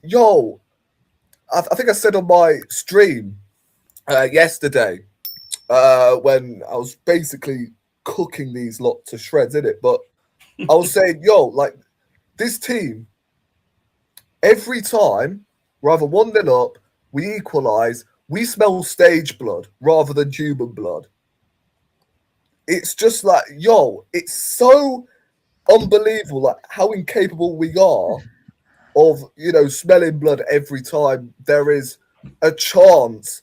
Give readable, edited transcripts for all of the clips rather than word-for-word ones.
yo, I think I said on my stream yesterday when I was basically cooking these lot to shreds, innit? But I was saying, yo, like this team, every time we're either 1-0 up, we equalise, we smell stage blood rather than human blood. It's just like, yo, it's so unbelievable, like how incapable we are of, you know, smelling blood every time there is a chance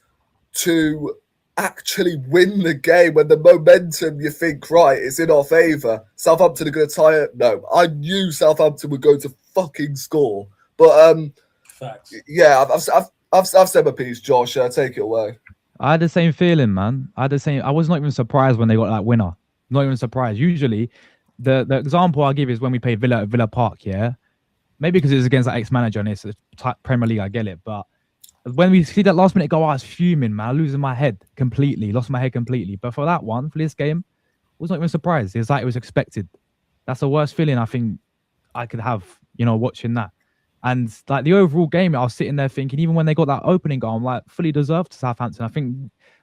to actually win the game when the momentum, you think, right, it's in our favour. Southampton are going to tie it. No, I knew Southampton were going to fucking score. But facts. Yeah, I've said my piece, Josh. Take it away. I had the same feeling, man. I was not even surprised when they got that winner. Not even surprised. Usually, the example I give is when we played Villa at Villa Park. Yeah, maybe because it's against that ex-manager and it's the Premier League. I get it, but when we see that last minute goal, I was fuming, man. Losing my head completely. Lost my head completely. But for that one, for this game, I was not even surprised. It's like it was expected. That's the worst feeling I think I could have, you know, watching that. And like the overall game, I was sitting there thinking, even when they got that opening goal, I'm like, fully deserved to Southampton. I think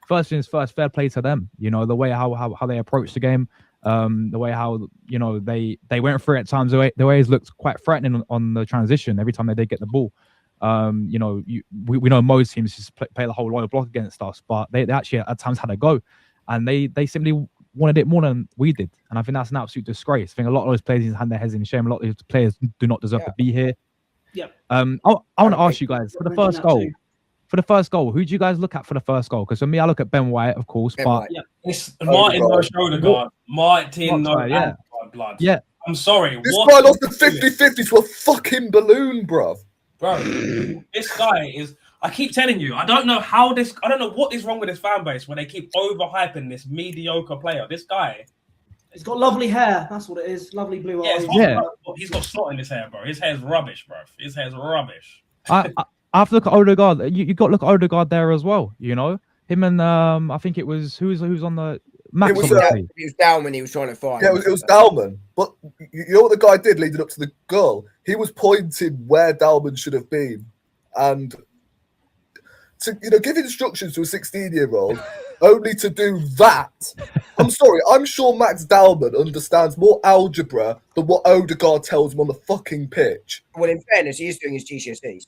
first things first, fair play to them. You know, the way how they approached the game, the way how, you know, they went through it at times. The way it looked quite threatening on the transition every time they did get the ball. You know, we know most teams just play the whole lower block against us, but they actually at times had a go, and they simply wanted it more than we did. And I think that's an absolute disgrace. I think a lot of those players had their heads in shame. A lot of those players do not deserve to be here. Yeah. I want to ask you guys for the first goal. For the first goal, who do you guys look at for the first goal? Because for me, I look at Ben White, of course, but it's Martin no Odegaard. Martin no blood. Yeah. I'm sorry. This guy lost the 50-50 to a fucking balloon, bruv. Bro, this guy is. I keep telling you, I don't know what is wrong with this fan base when they keep overhyping this mediocre player. This guy. He's got lovely hair. That's what it is. Lovely blue eyes. He's got snot in his hair, bro. His hair's rubbish, bro. His hair's rubbish. I have to look at Odegaard. You got to look at Odegaard there as well. You know him and I think it was who's on the. Max it was Dalman he was trying to find. Yeah, it was Dalman. But you know what the guy did leading up to the goal? He was pointing where Dalman should have been, and to give instructions to a 16-year-old. Only to do that. I'm sorry. I'm sure Max Dalman understands more algebra than what Odegaard tells him on the fucking pitch. Well, in fairness, he is doing his GCSEs.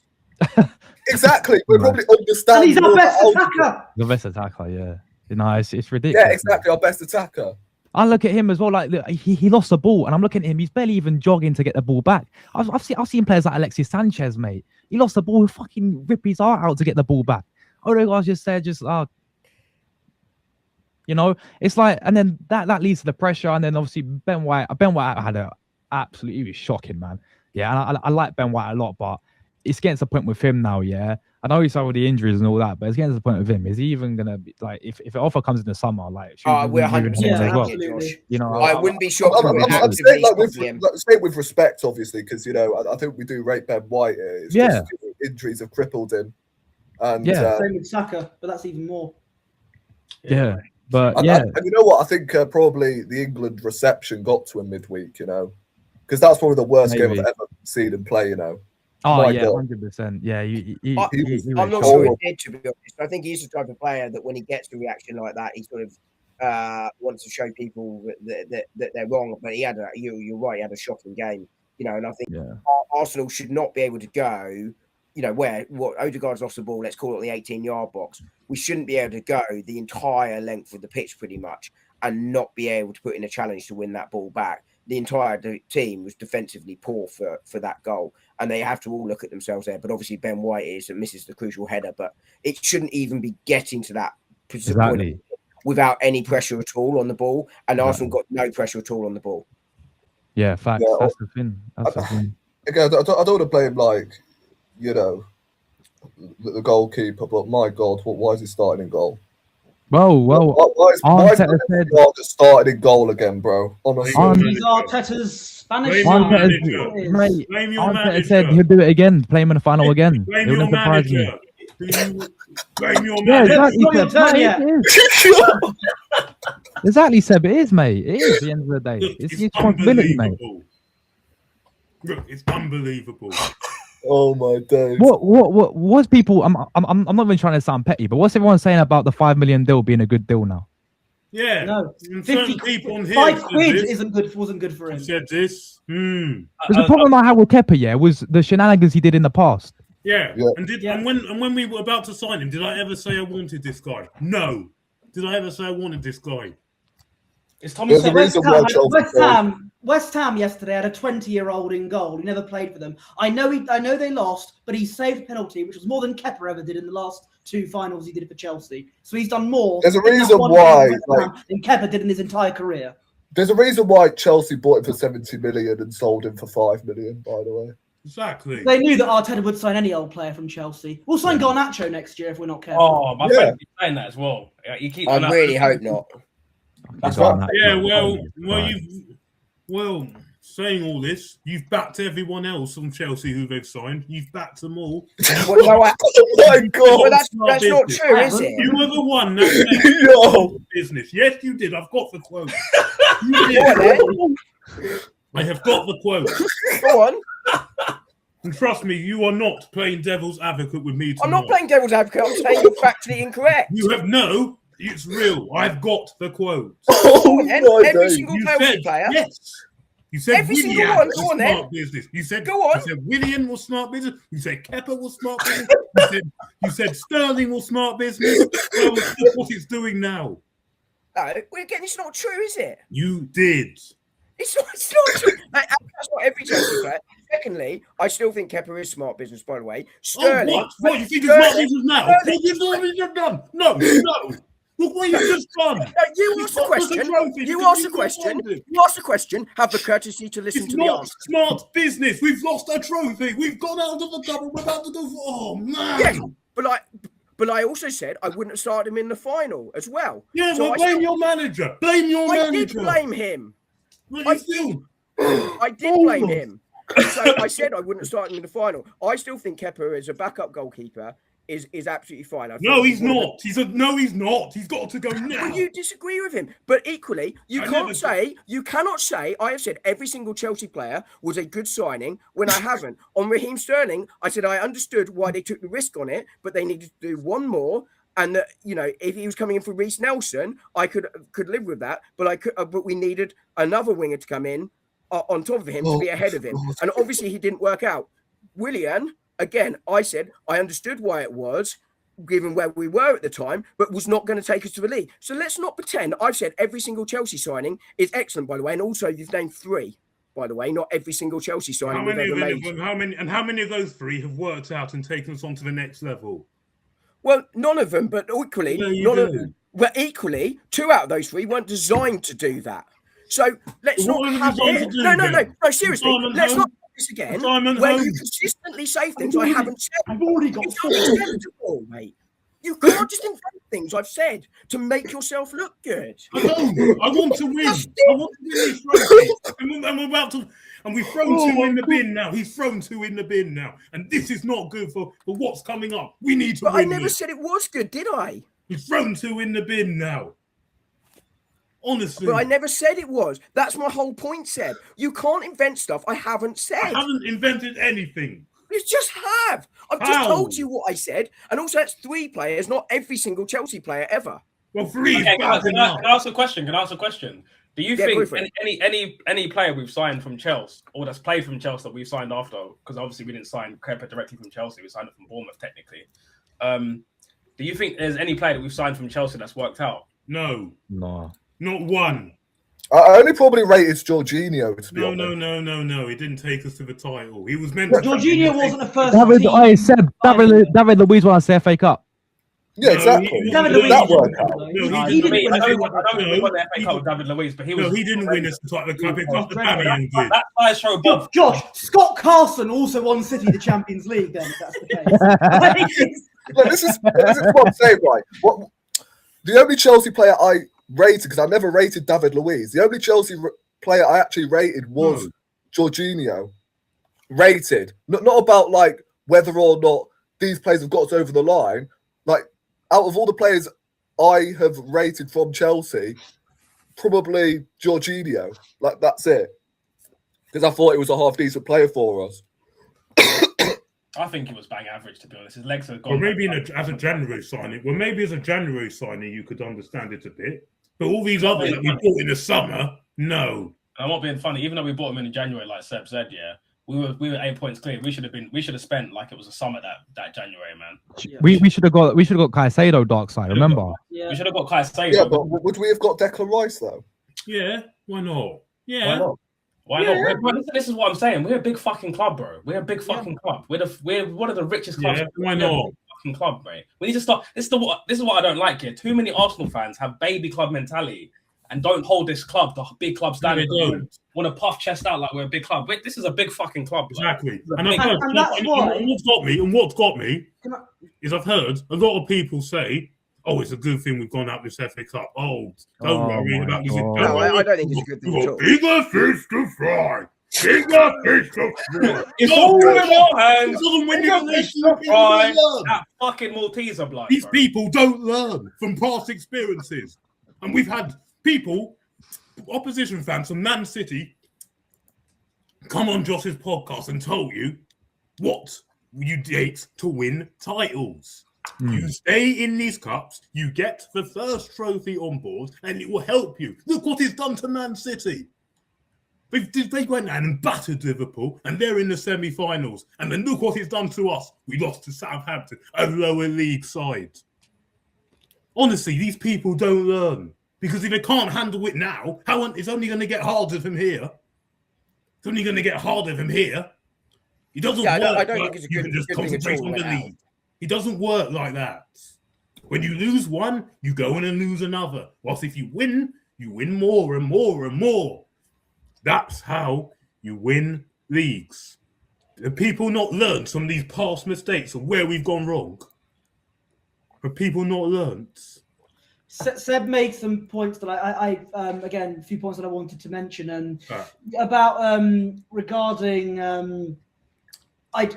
Exactly. We probably understand. And he's our best attacker. The best attacker, yeah. You know, it's ridiculous. Yeah, exactly. Our best attacker. I look at him as well. Like look, he lost the ball, and I'm looking at him. He's barely even jogging to get the ball back. I've seen players like Alexis Sanchez, mate. He lost the ball, he'll fucking rip his heart out to get the ball back. Odegaard just said, you know, it's like, and then that leads to the pressure, and then obviously Ben White had a absolutely, he was shocking, man. Yeah, and I like Ben White a lot, but it's getting to the point with him now. Yeah, I know he's had all the injuries and all that, but it's getting to the point with him. Is he even gonna be like, if an offer comes in the summer, like, we're 100%. You know, I wouldn't be shocked. I'm saying with respect, obviously, because you know, I think we do rate Ben White. It's just injuries have crippled him, and same with Saka, but that's even more. Yeah. But and you know what? I think probably the England reception got to him midweek, you know, because that's probably the worst game I've ever seen him play, you know. Oh, yeah, 100%. Yeah, I'm not sure he did, to be honest. I think he's the type of player that when he gets a reaction like that, he sort of wants to show people that they're wrong. But he had you're right, he had a shocking game, you know, and I think Arsenal should not be able to go, you know, what Odegaard's lost the ball, let's call it the 18-yard box. We shouldn't be able to go the entire length of the pitch pretty much and not be able to put in a challenge to win that ball back. The entire team was defensively poor for that goal, and they have to all look at themselves there. But obviously Ben White is and misses the crucial header, but it shouldn't even be getting to that point without any pressure at all on the ball, and Arsenal got no pressure at all on the ball. Yeah, facts. Yeah, that's the thing. Again, I don't want to blame, like, you know, the goalkeeper, but my God, why is he starting in goal? Well, why is Arteta started in goal again, bro? Honestly, he's Arteta's Spanish mate. Arteta said he'll do it again, play him in the final again. Blame your manager. Blame your manager. Exactly, Seb. It is, mate. It is. At the end of the day, it's your responsibility, mate. Look, it's unbelievable. Oh my days. What what's people? I'm not even trying to sound petty, but what's everyone saying about the $5 million deal being a good deal now? Yeah. No, And 50 certain people on here £5 said quid this, wasn't good for him. said this. Because the problem I had with Kepa, yeah, was the shenanigans he did in the past. Yeah. Yeah. And when we were about to sign him, did I ever say I wanted this guy? No. Did I ever say I wanted this guy? Is Tommy There's a reason why Chelsea West Ham yesterday had a 20-year-old in goal. He never played for them. I know they lost, but he saved a penalty, which was more than Kepa ever did in the last 2 finals he did for Chelsea. So he's done more. There's a in that reason one why, game for West Ham than Kepa did in his entire career. There's a reason why Chelsea bought him for 70 million and sold him for 5 million, by the way. Exactly. They knew that Arteta would sign any old player from Chelsea. We'll sign Garnacho next year if we're not careful. Oh, my friend keeps saying that as well. You keep. I really hope not. That's right. Yeah, saying all this, you've backed everyone else from Chelsea who they've signed. You've backed them all. Well, no, Oh my god! well, that's not true, is it? You were the one that Yo. business. Yes, you did. I've got the quote. I have got the quote. Go on. And trust me, you are not playing devil's advocate with me tonight. I'm not playing devil's advocate. I'm saying you're factually incorrect. You have no. It's real. I've got the quote. Oh And my every days. single You Chelsea said player. yes. You said Every single Willian one. was Go on, then. smart business. You said Go on. You said Willian was smart business. You said Kepa was smart business. You said Sterling was smart business. Well, look what it's doing now. No, again, it's not true, is it? You did. It's not true. That's not every Chelsea player. Secondly, I still think Kepa is smart business, by the way. Sterling. Oh, what? You think it's smart business now? What have you done? No. Look what you've just done. No, you asked the question. You asked the question. Have the courtesy to listen It's to the not answer. smart business. We've lost a trophy. We've gone out of the cup. We're about to go. Oh man. Yes, but I also said I wouldn't have started him in the final as well. Yeah, So well, I blame still- your manager. Blame your I manager. did blame him. Well, I you still. I did blame him. So I said I wouldn't have started him in the final. I still think Kepa as a backup goalkeeper is absolutely fine. I No, think he's not. No, he's not. He's got to go now. Well, you disagree with him, but equally, you cannot say I have said every single Chelsea player was a good signing when I haven't. On Raheem Sterling, I said I understood why they took the risk on it, but they needed to do one more. And that, if he was coming in for Reece Nelson, I could live with that. But we needed another winger to come in on top of him to be ahead of him. And obviously, he didn't work out. Willian, again, I said I understood why it was, given where we were at the time, but was not going to take us to the league. So let's not pretend. I've said every single Chelsea signing is excellent, by the way, and also you've named 3, by the way. Not every single Chelsea signing we've ever made. How many of those 3 have worked out and taken us on to the next level? Well, none of them, but equally, equally, 2 out of those 3 weren't designed to do that. So let's not have it. No, seriously, let's not do this again. Where you consistently say things I haven't said. I've already got It's 4. unacceptable, mate. You can't just invent things I've said to make yourself look good. I don't. I want to win. I want to win this trophy. And we're about to. And we've thrown 2 in the bin now. He's thrown 2 in the bin now. And this is not good for what's coming up. We need to But win I never this. said it was good, did I? He's thrown 2 in the bin now. Honestly. But I never said it was. That's my whole point, Seb. You can't invent stuff I haven't said. I haven't invented anything. You just have. I've just told you what I said. And also, that's 3 players, not every single Chelsea player ever. Well, 3 is Okay, bad can I enough. ask a question? Do you Yeah, go think for it. any player we've signed from Chelsea or that's played from Chelsea that we've signed after, because obviously we didn't sign Kepa directly from Chelsea, we signed it from Bournemouth technically. Do you think there's any player that we've signed from Chelsea that's worked out? No. No. Not one. I only probably rated Jorginho, to be honest. No. He didn't take us to the title. He was meant to. Jorginho wasn't a first David, team. I said David Luiz won a FA Cup. Yeah, exactly. David Did Luiz that didn't work win, out? though. No, He didn't win I a don't FA Cup. think we won the FA Cup with David Luiz, but he was. No, he didn't win us the title. The Bamian did. That size show Bob. Josh, Scott Carson also won City the Champions League then, if that's the case. Look, this is what I'm saying, right? The only Chelsea player I rated, because I never rated David Luiz, the only Chelsea player I actually rated was Jorginho. Rated. Not about like whether or not these players have got us over the line. Like, out of all the players I have rated from Chelsea, probably Jorginho. Like, that's it. Because I thought he was a half-decent player for us. I think it was bang average, to be honest. His legs are gone. Well, maybe as a January signing, you could understand it a bit. But all these others that we bought in the summer, no. I'm not being funny. Even though we bought him in January, like Seb said, yeah, we were 8 points clear. We should have spent like it was a summer that January, man. Yeah. We should have got Caicedo dark side. Remember? Yeah. We should have got Caicedo. Yeah, but would we have got Declan Rice though? Yeah, why not? Yeah. Why not? Why not? This is what I'm saying. We're a big fucking club, bro. We're a big fucking club. We're one of the richest clubs. Yeah, why not? Fucking club, mate. We need to stop. This is what I don't like here. Too many Arsenal fans have baby club mentality and don't hold this club, the big club standard. Want to puff chest out like we're a big club. Wait, this is a big fucking club. Exactly. And what's got me is I've heard a lot of people say, "Oh, it's a good thing we've gone out this FA Cup. Oh, don't worry about this." No, I don't think it's a good thing at all. Bigger fish to fry. Bigger fish to fry. It's all in our hands. Bigger fish to fry. That fucking Malteser blood. These people don't learn from past experiences. And we've had people, opposition fans from Man City, come on Josh's podcast and tell you what you date to win titles. You stay in these cups, you get the first trophy on board, and it will help you. Look what it's done to Man City. They went down and battered Liverpool, and they're in the semi-finals. And then look what it's done to us. We lost to Southampton, a lower league side. Honestly, these people don't learn. Because if they can't handle it now, it's only going to get harder from here. It's only going to get harder from here. It doesn't work. I don't think it's a good thing at all. It doesn't work like that. When you lose one, you go in and lose another. Whilst if you win more and more and more. That's how you win leagues. Have people not learned from these past mistakes of where we've gone wrong? Have people not learned? Seb made some points that I again, a few points that I wanted to mention, and about regarding I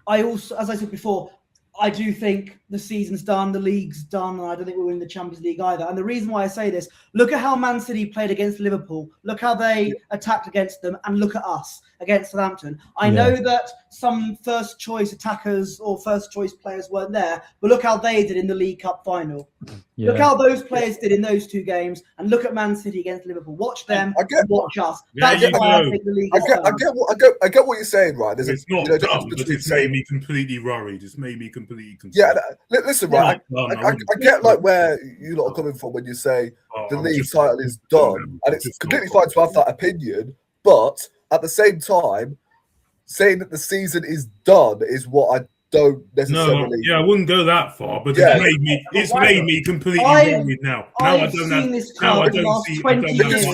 also, as I said before, I do think the season's done, the league's done, and I don't think we'll win the Champions League either. And the reason why I say this, look at how Man City played against Liverpool. Look how they attacked against them, and look at us against Southampton. I know that some first-choice attackers or first-choice players weren't there, but look how they did in the League Cup final. Look how those players did in those two games, and look at Man City against Liverpool. Watch them, watch us. That's why I think the league I get what you're saying, right? It's not dumb, but it's made me completely worried. It's made me completely concerned. Yeah, listen, right? I get like where you lot are coming from when you say the league title is done, and it's completely fine to have that opinion, but at the same time, saying that the season is done is what I don't necessarily. I wouldn't go that far, but it's made me completely worried now. I've seen this club in the last 20 years.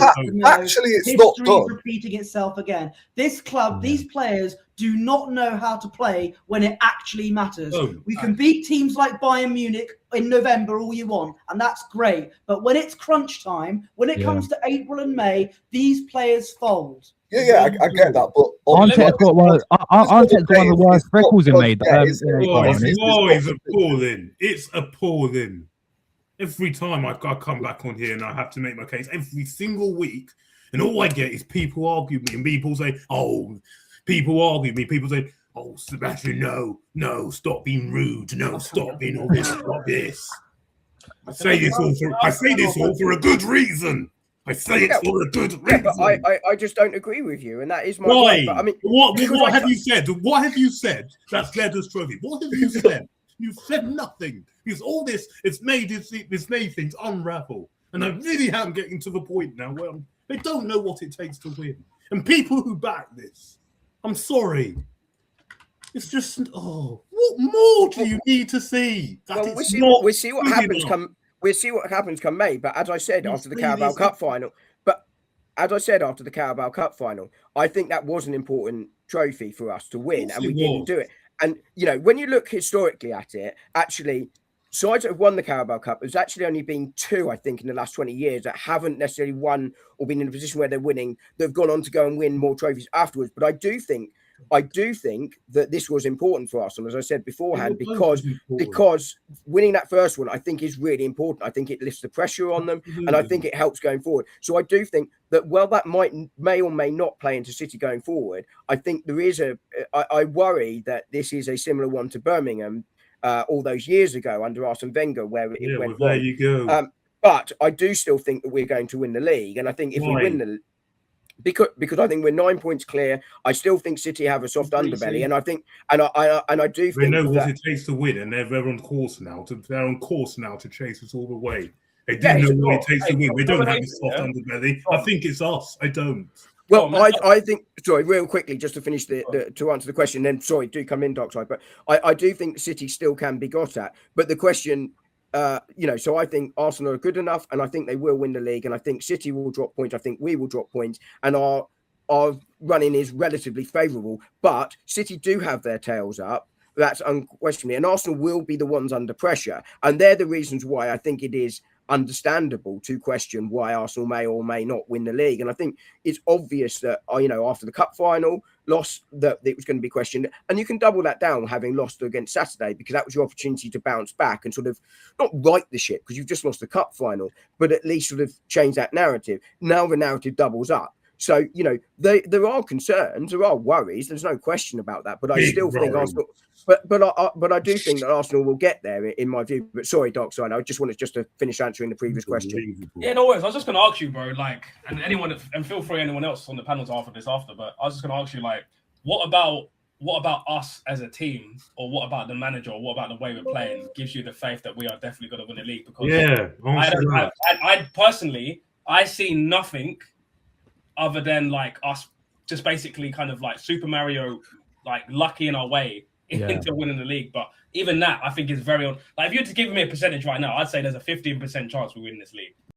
Actually, it's not done. Repeating itself again. This club, these players do not know how to play when it actually matters. We can beat teams like Bayern Munich in November all you want, and that's great. But when it's crunch time, when it comes to April and May, these players fold. I get that, but Arteta's got one of the worst records in made. It's appalling. It's appalling. Every time I come back on here and I have to make my case every single week, and all I get is people argue me, and people say, people argue me. People say, "Oh, Sebastian, no, stop being rude. No, stop being all this, stop this." I say this all for a good reason. I say it for a good reason. But I just don't agree with you, and that is my point. But I mean, what have you said? What have you said that's led us trophy? What have you said? You've said nothing. Because all this, it's made things unravel. And I really am getting to the point now where they don't know what it takes to win. And people who back this, I'm sorry. It's just, what more do you need to see? We'll see what happens come. We'll see what happens come May. But as I said after the Carabao Cup final, I think that was an important trophy for us to win, and we didn't do it. And when you look historically at it, actually, sides that have won the Carabao Cup, there's actually only been 2, I think, in the last 20 years that haven't necessarily won or been in a position where they're winning, that have gone on to go and win more trophies afterwards. But I do think I do think that this was important for Arsenal, as I said beforehand, It was because winning that first one, I think, is really important. I think it lifts the pressure on them, and I think it helps going forward. So I do think that, well, that may or may not play into City going forward. I think there is I worry that this is a similar one to Birmingham all those years ago under Arsene Wenger, where it went wrong. There you go. But I do still think that we're going to win the league, and I think if we win the because I think we're 9 points clear. I still think City have a soft underbelly, and I think, and I do think they know what it takes to win, and they're on course now. They're on course now to chase us all the way. They do know what it takes to win. We don't have a soft underbelly. I think it's us. I don't. Well, I think, sorry, real quickly, just to finish to answer the question, then sorry, do come in, Dockside, but I do think City still can be got at. But the question, so I think Arsenal are good enough, and I think they will win the league, and I think City will drop points. I think we will drop points, and our running is relatively favourable. But City do have their tails up. That's unquestionably, and Arsenal will be the ones under pressure, and they're the reasons why I think it is understandable to question why Arsenal may or may not win the league. And I think it's obvious that, after the cup final loss, that it was going to be questioned. And you can double that down having lost against Saturday, because that was your opportunity to bounce back and sort of not right the ship, because you've just lost the cup final, but at least sort of change that narrative. Now the narrative doubles up. So, there are concerns, there are worries. There's no question about that. But I still think Arsenal, but I do think that Arsenal will get there, in my view. But sorry, Doc, sorry, I just wanted to finish answering the previous question. Yeah, no worries. I was just going to ask you, bro, and feel free, anyone else on the panel to answer this after. But I was just going to ask you, what about us as a team, or what about the manager, or what about the way we're playing gives you the faith that we are definitely going to win the league? Because I personally, I see nothing other than us just basically kind of Super Mario, lucky in our way into winning the league. But even that, I think, is very on. If you were to give me a percentage right now, I'd say there's a 15% chance we win this league.